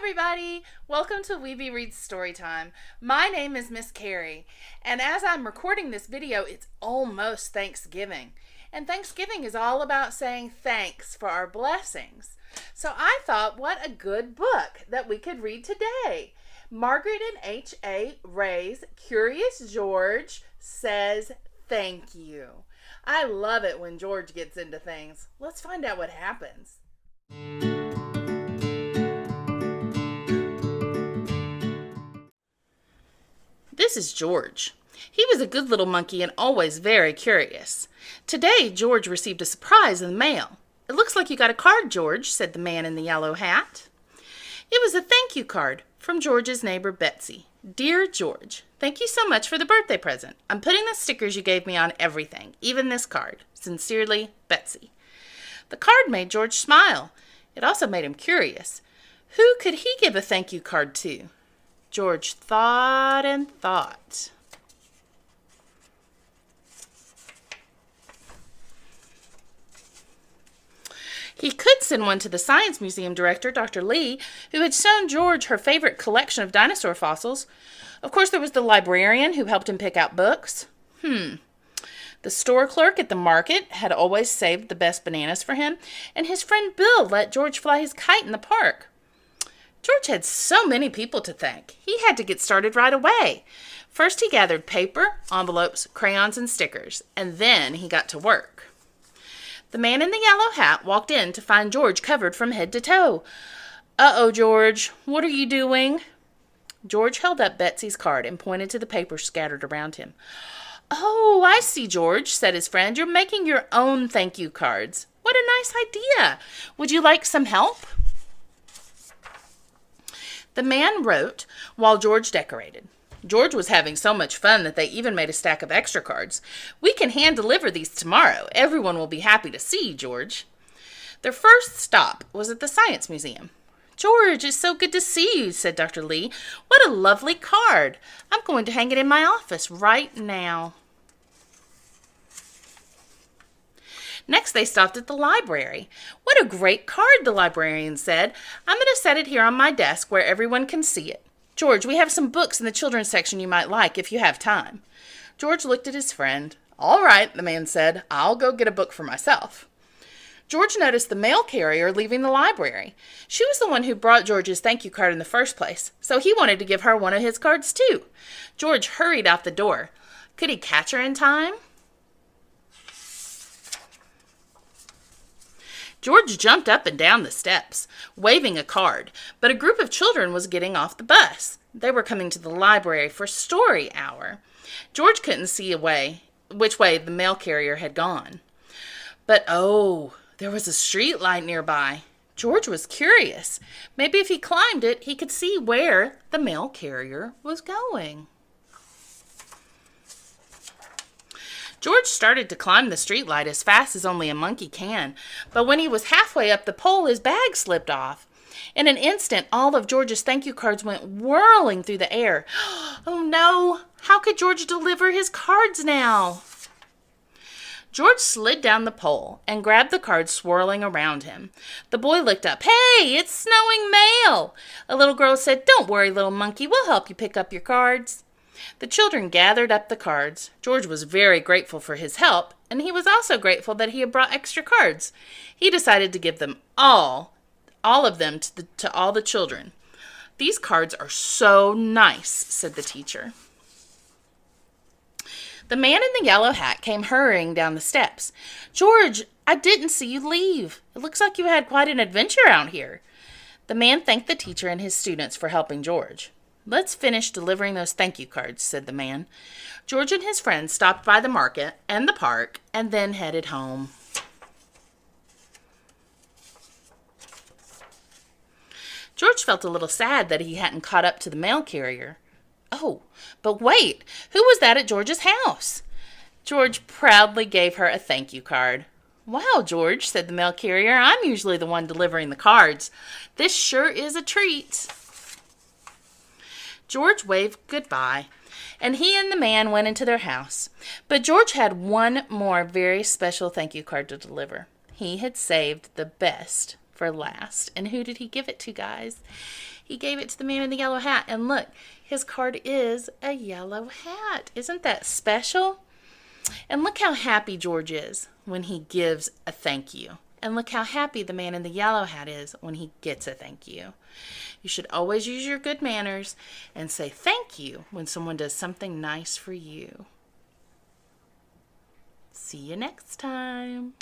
everybody! Welcome to Weeby Reads Storytime. My name is Miss Carrie, and as I'm recording this video, it's almost Thanksgiving. And Thanksgiving is all about saying thanks for our blessings. So I thought, what a good book that we could read today. Margaret and HA Rey's Curious George Says Thank You. I love it when George gets into things. Let's find out what happens. This is George. He was a good little monkey and always very curious. Today, George received a surprise in the mail. "It looks like you got a card, George," said the man in the yellow hat. It was a thank you card from George's neighbor, Betsy. "Dear George, thank you so much for the birthday present. I'm putting the stickers you gave me on everything, even this card. Sincerely, Betsy." The card made George smile. It also made him curious. Who could he give a thank you card to? George thought and thought. He could send one to the Science Museum director, Dr. Lee, who had shown George her favorite collection of dinosaur fossils. Of course, there was the librarian who helped him pick out books. The store clerk at the market had always saved the best bananas for him, and his friend Bill let George fly his kite in the park. George had so many people to thank. He had to get started right away. First, he gathered paper, envelopes, crayons, and stickers, and then he got to work. The man in the yellow hat walked in to find George covered from head to toe. "Uh-oh, George, what are you doing?" George held up Betsy's card and pointed to the papers scattered around him. "Oh, I see, George," said his friend. "You're making your own thank you cards. What a nice idea. Would you like some help?" The man wrote while George decorated. George was having so much fun that they even made a stack of extra cards. "We can hand deliver these tomorrow. Everyone will be happy to see you, George." Their first stop was at the Science Museum. "George, it's so good to see you," said Dr. Lee. "What a lovely card. I'm going to hang it in my office right now." Next, they stopped at the library. "What a great card," the librarian said. "I'm going to set it here on my desk where everyone can see it. George, we have some books in the children's section you might like if you have time." George looked at his friend. "All right," the man said. "I'll go get a book for myself." George noticed the mail carrier leaving the library. She was the one who brought George's thank you card in the first place, so he wanted to give her one of his cards too. George hurried out the door. Could he catch her in time? George jumped up and down the steps, waving a card, but a group of children was getting off the bus. They were coming to the library for story hour. George couldn't see which way the mail carrier had gone. But there was a street light nearby. George was curious. Maybe if he climbed it, he could see where the mail carrier was going. George started to climb the streetlight as fast as only a monkey can, but when he was halfway up the pole, his bag slipped off. In an instant, all of George's thank you cards went whirling through the air. Oh no! How could George deliver his cards now? George slid down the pole and grabbed the cards swirling around him. The boy looked up. "Hey, it's snowing mail!" A little girl said, "Don't worry, little monkey, we'll help you pick up your cards." The children gathered up the cards. George was very grateful for his help, and he was also grateful that he had brought extra cards. He decided to give them all of them to all the children. "These cards are so nice," said the teacher. The man in the yellow hat came hurrying down the steps. "George, I didn't see you leave. It looks like you had quite an adventure out here." The man thanked the teacher and his students for helping George. "Let's finish delivering those thank you cards," said the man. George and his friends stopped by the market and the park and then headed home. George felt a little sad that he hadn't caught up to the mail carrier. Oh, but wait, who was that at George's house? George proudly gave her a thank you card. "Wow, George," said the mail carrier, "I'm usually the one delivering the cards. This sure is a treat." George waved goodbye, and he and the man went into their house. But George had one more very special thank you card to deliver. He had saved the best for last. And who did he give it to, guys? He gave it to the man in the yellow hat. And look, his card is a yellow hat. Isn't that special? And look how happy George is when he gives a thank you. And look how happy the man in the yellow hat is when he gets a thank you. You should always use your good manners and say thank you when someone does something nice for you. See you next time.